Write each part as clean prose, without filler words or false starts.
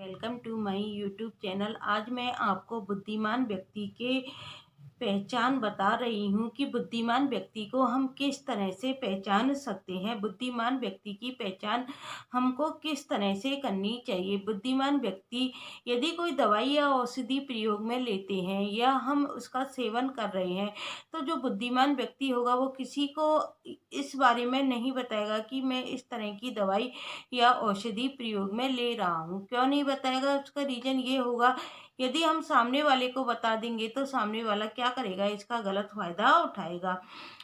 Welcome to my YouTube channel. आज मैं आपको बुद्धिमान व्यक्ति के पहचान बता रही हूँ कि बुद्धिमान व्यक्ति को हम किस तरह से पहचान सकते हैं। बुद्धिमान व्यक्ति की पहचान हमको किस तरह से करनी चाहिए। बुद्धिमान व्यक्ति यदि कोई दवाई या औषधि प्रयोग में लेते हैं या हम उसका सेवन कर रहे हैं, तो जो बुद्धिमान व्यक्ति होगा वो किसी को इस बारे में नहीं बताएगा कि मैं इस तरह की दवाई या औषधि प्रयोग में ले रहा हूँ। क्यों नहीं बताएगा? उसका रीजन ये होगा, यदि हम सामने वाले को बता देंगे तो सामने वाला क्या करेगा, इसका गलत फायदा उठाएगा।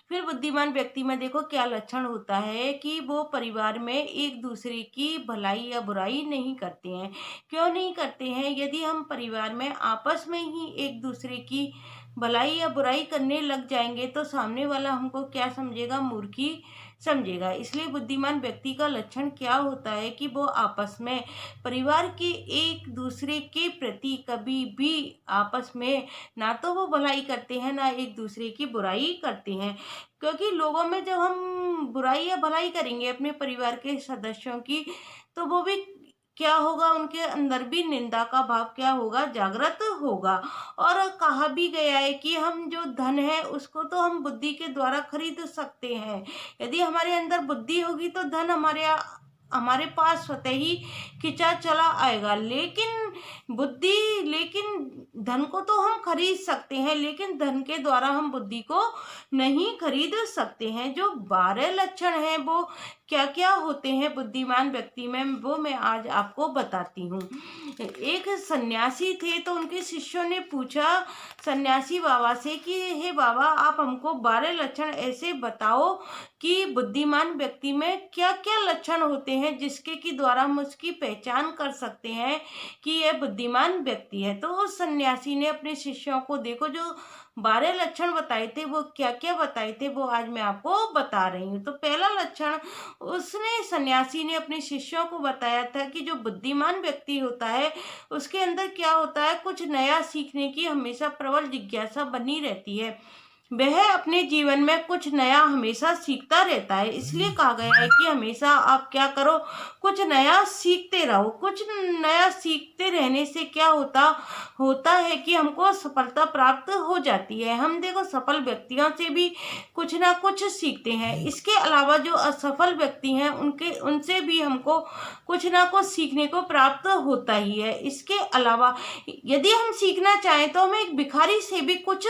फिर बुद्धिमान व्यक्ति में देखो क्या लक्षण होता है कि वो परिवार में एक दूसरे की भलाई या बुराई नहीं करते हैं। क्यों नहीं करते हैं? यदि हम परिवार में आपस में ही एक दूसरे की भलाई या बुराई करने लग जाएंगे तो सामने वाला हमको क्या समझेगा? मूर्खी समझेगा। इसलिए बुद्धिमान व्यक्ति का लक्षण क्या होता है कि वो आपस में परिवार के एक दूसरे के प्रति कभी भी आपस में ना तो वो भलाई करते हैं ना एक दूसरे की बुराई करते हैं। क्योंकि लोगों में जब हम बुराई या भलाई करेंगे अपने परिवार के सदस्यों की, तो वो भी क्या होगा, उनके अंदर भी निंदा का भाव क्या होगा? जागृत होगा। और कहा भी गया है कि हम जो धन है उसको तो हम बुद्धि के द्वारा खरीद सकते हैं। यदि हमारे अंदर बुद्धि होगी तो धन हमारे पास स्वतः ही खिंचा चला आएगा। लेकिन धन को तो हम खरीद सकते हैं, लेकिन धन के द्वारा हम बुद्धि को नहीं खरीद सकते हैं। जो 12 लक्षण हैं वो क्या क्या होते हैं बुद्धिमान व्यक्ति में, वो मैं आज आपको बताती हूँ। एक सन्यासी थे तो उनके शिष्यों ने पूछा सन्यासी बाबा से कि हे बाबा, आप हमको 12 लक्षण ऐसे बताओ कि बुद्धिमान व्यक्ति में क्या क्या लक्षण होते हैं जिसके की द्वारा हम उसकी पहचान कर सकते हैं कि यह बुद्धिमान व्यक्ति है। तो उस सन्यासी ने अपने शिष्यों को देखो जो 12 लक्षण बताए थे, वो क्या क्या बताए थे वो आज मैं आपको बता रही हूँ। तो पहला लक्षण उसने सन्यासी ने अपने शिष्यों को बताया था कि जो बुद्धिमान व्यक्ति होता है उसके अंदर क्या होता है, कुछ नया सीखने की हमेशा प्रबल जिज्ञासा बनी रहती है। वह अपने जीवन में कुछ नया हमेशा सीखता रहता है। इसलिए कहा गया है कि हमेशा आप क्या करो, कुछ नया सीखते रहो। कुछ नया सीखते रहने से क्या होता होता है कि हमको सफलता प्राप्त हो जाती है। हम देखो सफल व्यक्तियों से भी कुछ ना कुछ सीखते हैं। इसके अलावा जो असफल व्यक्ति हैं उनसे भी हमको कुछ ना कुछ सीखने को प्राप्त होता ही है। इसके अलावा यदि हम सीखना चाहें तो हम एक भिखारी से भी कुछ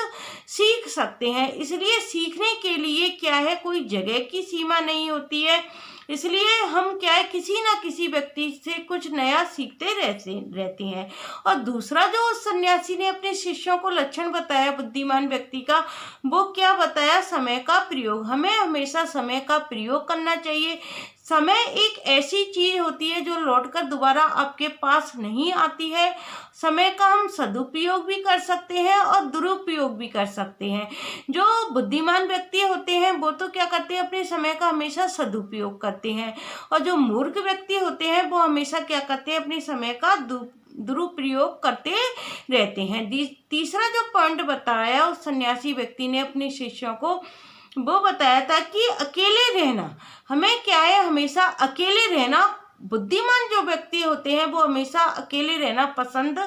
सीख सकते हैं। इसलिए सीखने के लिए क्या है, कोई जगह की सीमा नहीं होती है। इसलिए हम क्या है, किसी ना किसी व्यक्ति से कुछ नया सीखते रहते हैं। और दूसरा जो सन्यासी ने अपने शिष्यों को लक्षण बताया बुद्धिमान व्यक्ति का, वो क्या बताया? समय का प्रयोग। हमें हमेशा समय का प्रयोग करना चाहिए। समय एक ऐसी चीज होती है जो लौटकर दोबारा आपके पास नहीं आती है। समय का हम सदुपयोग भी कर सकते हैं और दुरुपयोग भी कर सकते हैं। जो बुद्धिमान व्यक्ति होते हैं वो तो क्या करते हैं, अपने समय का हमेशा सदुपयोग करते हैं। और जो मूर्ख व्यक्ति होते हैं वो हमेशा क्या करते हैं, अपने समय का दुरुपयोग करते रहते हैं। तीसरा जो पॉइंट बताया उस सन्यासी व्यक्ति ने अपने शिष्यों को, वो बताया था कि अकेले रहना। हमें क्या है, हमेशा अकेले रहना। बुद्धिमान जो व्यक्ति होते हैं वो हमेशा अकेले रहना पसंद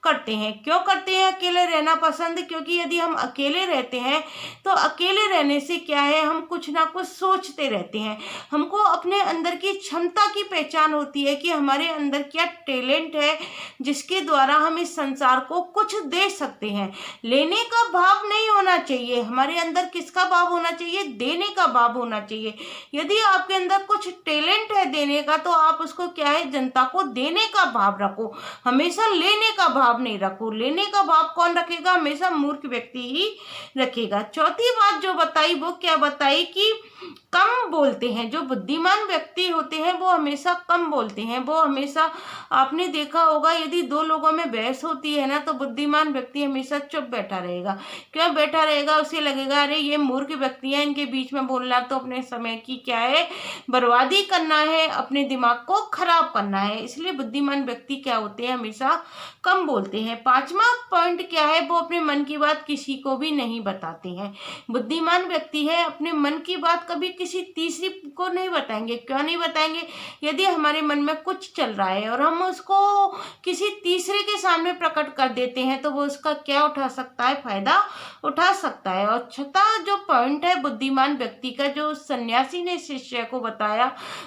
करते हैं। क्यों करते हैं अकेले रहना पसंद? क्योंकि यदि हम अकेले रहते हैं तो अकेले रहने से क्या है, हम कुछ ना कुछ सोचते रहते हैं। हमको अपने अंदर की क्षमता की पहचान होती है कि हमारे अंदर क्या टैलेंट है जिसके द्वारा हम इस संसार को कुछ दे सकते हैं। लेने का भाव नहीं होना चाहिए, हमारे अंदर किसका भाव होना चाहिए? देने का भाव होना चाहिए। यदि आपके अंदर कुछ टैलेंट है देने का तो आप उसको क्या है, जनता को देने का भाव रखो, हमेशा लेने का भाव नहीं रखो। लेने का भाव कौन रखेगा? हमेशा मूर्ख व्यक्ति ही रखेगा। चौथी बात जो बताई वो क्या बताई कि कम बोलते हैं। जो बुद्धिमान व्यक्ति होते हैं वो हमेशा कम बोलते हैं। वो हमेशा, आपने देखा होगा यदि दो लोगों में बहस होती है ना तो बुद्धिमान व्यक्ति हमेशा चुप बैठा रहेगा। क्यों बैठा रहेगा? उसे लगेगा अरे ये मूर्ख व्यक्ति हैं, इनके बीच में बोलना तो अपने समय की क्या है, बर्बादी करना है, अपने दिमाग को खराब करना है। इसलिए बुद्धिमान व्यक्ति क्या होते हैं, हमेशा कम बोलते हैं। 5वां पॉइंट क्या है, वो अपने मन की बात किसी को भी नहीं बताते हैं। बुद्धिमान व्यक्ति है अपने मन की बात कभी किसी तीसरी को नहीं बताएंगे। क्यों नहीं बताएंगे? यदि हमारे मन में कुछ चल रहा है और हम उसको किसी तीसरे के सामने प्रकट कर देते हैं तो वो उसका क्या उठा सकता है, फायदा उठा सकता है। और छठा जो पॉइंट है बुद्धिमान व्यक्ति का, जो सन्यासी ने शिष्य को बताया,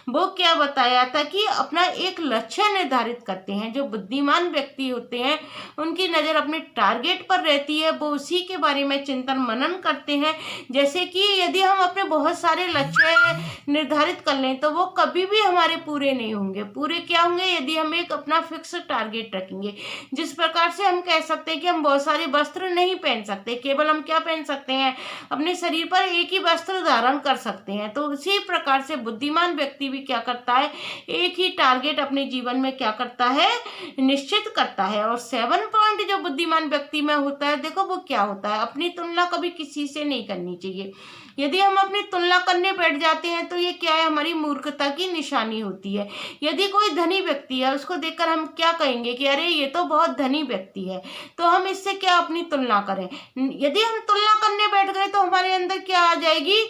वो क्या बताया था कि अपना एक लक्ष्य निर्धारित करते हैं। जो बुद्धिमान व्यक्ति होते हैं उनकी नज़र अपने टारगेट पर रहती है, वो उसी के बारे में चिंतन मनन करते हैं। जैसे कि यदि हम अपने बहुत सारे लक्ष्य निर्धारित कर लें तो वो कभी भी हमारे पूरे नहीं होंगे। पूरे क्या होंगे? यदि हम एक अपना फिक्स टारगेट रखेंगे। जिस प्रकार से हम कह सकते हैं कि हम बहुत सारे वस्त्र नहीं पहन सकते, केवल हम क्या पहन सकते हैं, अपने शरीर पर एक ही वस्त्र धारण कर सकते हैं। तो उसी प्रकार से बुद्धिमान व्यक्ति भी क्या करता है, एक ही टारगेट अपने जीवन में क्या करता है, निश्चित करता है। और 7 पॉइंट जो बुद्धिमान व्यक्ति में होता है, देखो वो क्या होता है, अपनी तुलना कभी किसी से नहीं करनी चाहिए। यदि हम अपनी तुलना करने बैठ जाते हैं तो ये क्या है, हमारी मूर्खता की निशानी होती है। यदि कोई धनी व्यक्ति है, उसको देखकर हम क्या कहेंगे कि अरे ये तो बहुत धनी व्यक्ति है, तो हम इससे क्या अपनी तुलना करें। यदि हम तुलना करने बैठ गए तो हमारे अंदर क्या आ जाएगी,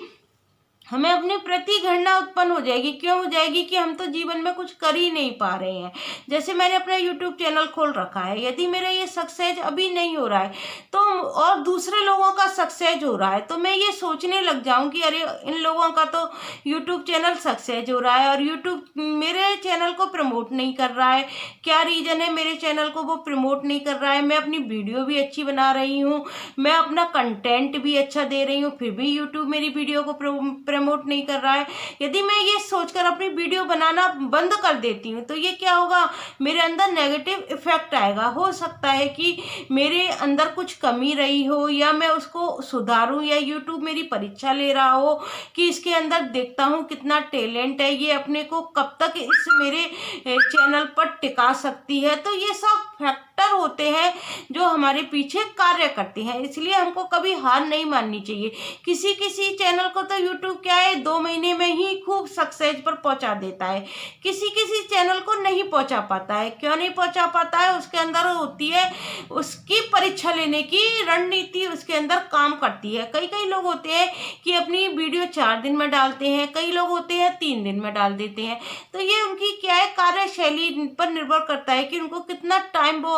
हमें अपने प्रति घृणा उत्पन्न हो जाएगी। क्यों हो जाएगी? कि हम तो जीवन में कुछ कर ही नहीं पा रहे हैं। जैसे मैंने अपना यूट्यूब चैनल खोल रखा है, यदि मेरा ये सक्सेस अभी नहीं हो रहा है तो और दूसरे लोगों का सक्सेस हो रहा है, तो मैं ये सोचने लग जाऊं कि अरे इन लोगों का तो यूट्यूब चैनल सक्सेस हो रहा है और यूट्यूब मेरे चैनल को प्रमोट नहीं कर रहा है। क्या रीज़न है मेरे चैनल को वो प्रमोट नहीं कर रहा है? मैं अपनी वीडियो भी अच्छी बना रही हूँ, मैं अपना कंटेंट भी अच्छा दे रही हूँ, फिर भी यूट्यूब मेरी वीडियो को प्रमोट नहीं कर रहा है। यदि मैं ये सोचकर अपनी वीडियो बनाना बंद कर देती हूँ तो ये क्या होगा, मेरे अंदर नेगेटिव इफेक्ट आएगा। हो सकता है कि मेरे अंदर कुछ कमी रही हो या मैं उसको सुधारूं, या यूट्यूब मेरी परीक्षा ले रहा हो कि इसके अंदर देखता हूँ कितना टैलेंट है, ये अपने को कब तक इस मेरे चैनल पर टिका सकती है। तो ये सब फैक्टर होते हैं जो हमारे पीछे कार्य करते हैं। इसलिए हमको कभी हार नहीं माननी चाहिए। किसी किसी चैनल को तो यूट्यूब क्या है 2 महीने में ही खूब सक्सेस पर पहुंचा देता है, किसी किसी चैनल को नहीं पहुंचा पाता है। क्यों नहीं पहुंचा पाता है? उसके अंदर होती है उसकी परीक्षा लेने की रणनीति, उसके अंदर काम करती है। कई कई लोग होते हैं कि अपनी वीडियो 4 दिन में डालते हैं, कई लोग होते हैं 3 दिन में डाल देते हैं। तो ये उनकी क्या है, कार्यशैली पर निर्भर करता है कि उनको कितना टाइम वो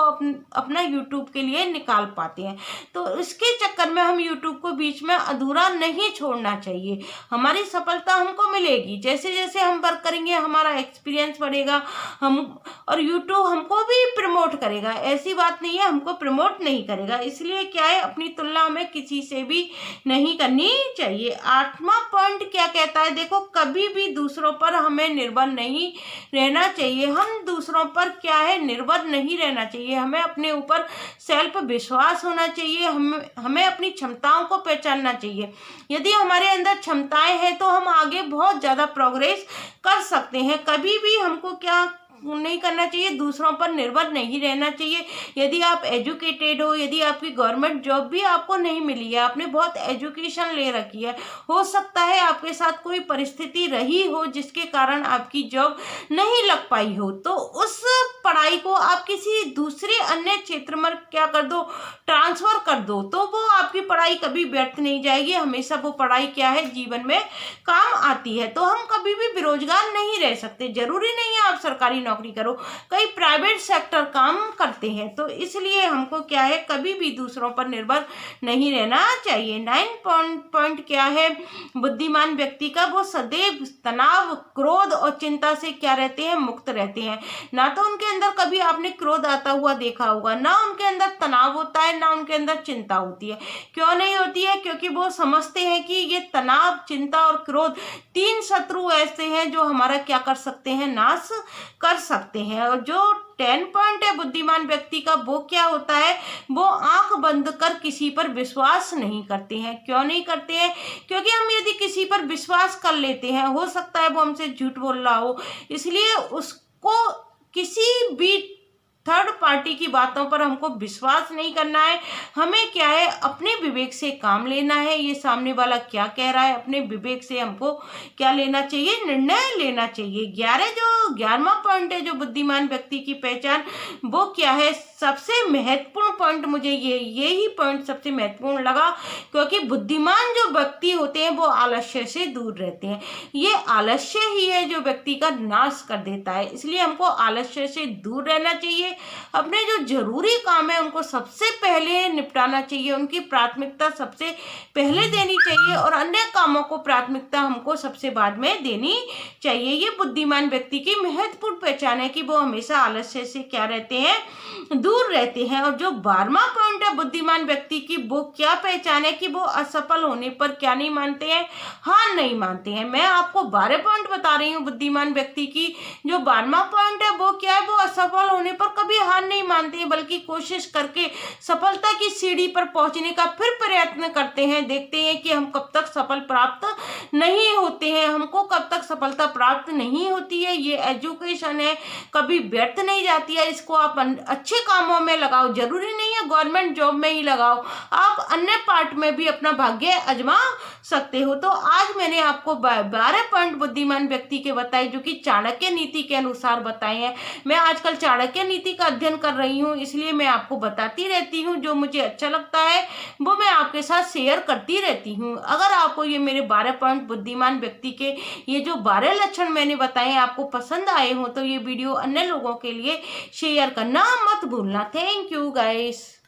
अपना यूट्यूब के लिए निकाल पाते हैं। तो इसके चक्कर में हम यूट्यूब को बीच में अधूरा नहीं छोड़ना चाहिए। हमारी सफलता हमको मिलेगी, जैसे जैसे हम वर्क करेंगे हमारा एक्सपीरियंस बढ़ेगा, हम और यूट्यूब हमको भी प्रमोट करेगा। ऐसी बात नहीं है हमको प्रमोट नहीं करेगा। इसलिए क्या है, अपनी तुलना हमें किसी से भी नहीं करनी चाहिए। 8वां पॉइंट क्या कहता है, देखो कभी भी दूसरों पर हमें निर्भर नहीं रहना चाहिए। हम दूसरों पर क्या है, निर्भर नहीं रहना चाहिए। हमें अपने ऊपर सेल्फ विश्वास होना चाहिए, हमें अपनी क्षमताओं को पहचानना चाहिए। यदि हमारे अंदर क्षमताएं हैं तो हम आगे बहुत ज़्यादा प्रोग्रेस कर सकते हैं। कभी भी हमको क्या नहीं करना चाहिए, दूसरों पर निर्भर नहीं रहना चाहिए। यदि आप एजुकेटेड हो, यदि आपकी गवर्नमेंट जॉब भी आपको नहीं मिली है, आपने बहुत एजुकेशन ले रखी है, हो सकता है आपके साथ कोई परिस्थिति रही हो जिसके कारण आपकी जॉब नहीं लग पाई हो, तो उस पढ़ाई को आप किसी दूसरे अन्य क्षेत्र में क्या कर दो, ट्रांसफर कर दो, तो वो आपकी पढ़ाई कभी व्यर्थ नहीं जाएगी। हमेशा वो पढ़ाई क्या है, जीवन में काम आती है। तो हम कभी भी बेरोजगार नहीं रह सकते। जरूरी नहीं है आप सरकारी नौकरी करो, कई प्राइवेट सेक्टर काम करते हैं। तो इसलिए हमको क्या है, कभी भी दूसरों पर निर्भर नहीं रहना चाहिए। 9 पॉइंट क्या है बुद्धिमान व्यक्ति का, वो सदैव तनाव, क्रोध और चिंता से क्या रहते हैं, मुक्त रहते हैं। ना तो उनके अंदर कभी आपने क्रोध आता हुआ देखा होगा, ना उनके अंदर तनाव होता है, ना उनके अंदर चिंता होती है। क्यों नहीं होती है? क्योंकि वो समझते हैं कि ये तनाव, चिंता और क्रोध 3 शत्रु ऐसे हैं जो हमारा क्या कर सकते हैं, नाश कर सकते हैं। और जो 10 पॉइंट है बुद्धिमान व्यक्ति का, वो क्या होता है, वो आंख बंद कर किसी पर विश्वास नहीं करते हैं। क्यों नहीं करते हैं? क्योंकि हम यदि किसी पर विश्वास कर लेते हैं, हो सकता है वो हमसे झूठ बोल रहा हो, इसलिए उसको किसी भी थर्ड पार्टी की बातों पर हमको विश्वास नहीं करना है। हमें क्या है, अपने विवेक से काम लेना है। ये सामने वाला क्या कह रहा है, अपने विवेक से हमको क्या लेना चाहिए, निर्णय लेना चाहिए। 11वां पॉइंट है जो बुद्धिमान व्यक्ति की पहचान, वो क्या है, सबसे महत्वपूर्ण पॉइंट मुझे यही पॉइंट सबसे महत्वपूर्ण लगा, क्योंकि बुद्धिमान जो व्यक्ति होते हैं वो आलस्य से दूर रहते हैं। ये आलस्य ही है जो व्यक्ति का नाश कर देता है, इसलिए हमको आलस्य से दूर रहना चाहिए। अपने जो जरूरी काम है उनको सबसे पहले निपटाना चाहिए, उनकी प्राथमिकता सबसे पहले देनी चाहिए और अन्य कामों को प्राथमिकता हमको सबसे बाद में देनी चाहिए। ये बुद्धिमान व्यक्ति की महत्वपूर्ण पहचान है कि वो हमेशा आलस्य से क्या रहते हैं, दूर रहते हैं। और जो 12वां पॉइंट है बुद्धिमान व्यक्ति की, वो क्या पहचान है कि वो असफल होने पर क्या नहीं मानते हैं, हार नहीं मानते हैं। मैं आपको 12 पॉइंट बता रही हूँ बुद्धिमान व्यक्ति की। जो 12वां पॉइंट है वो क्या है, वो असफल होने पर कभी हार नहीं मानते हैं, बल्कि कोशिश करके सफलता की सीढ़ी पर पहुंचने का फिर प्रयत्न करते हैं। देखते हैं कि हम कब तक सफल प्राप्त नहीं होते हैं, हमको कब तक सफलता प्राप्त नहीं होती है। ये एजुकेशन है, कभी व्यर्थ नहीं जाती है। इसको आप अच्छे कामों में लगाओ, जरूरी नहीं है गवर्नमेंट जॉब में ही लगाओ, आप अन्य पार्ट में भी अपना भाग्य आजमा सकते हो। तो आज मैंने आपको 12 पॉइंट बुद्धिमान व्यक्ति के बताए, जो कि चाणक्य नीति के अनुसार बताए हैं। मैं आजकल चाणक्य नीति का अध्ययन कर रही हूँ, इसलिए मैं आपको बताती रहती हूँ। जो मुझे अच्छा लगता है वो मैं आपके साथ शेयर करती रहती हूँ। अगर आपको ये मेरे 12 पॉइंट बुद्धिमान व्यक्ति के ये जो 12 लक्षण मैंने बताए आपको पसंद आए हो, तो ये वीडियो अन्य लोगों के लिए शेयर करना मत भूलना। Thank you guys.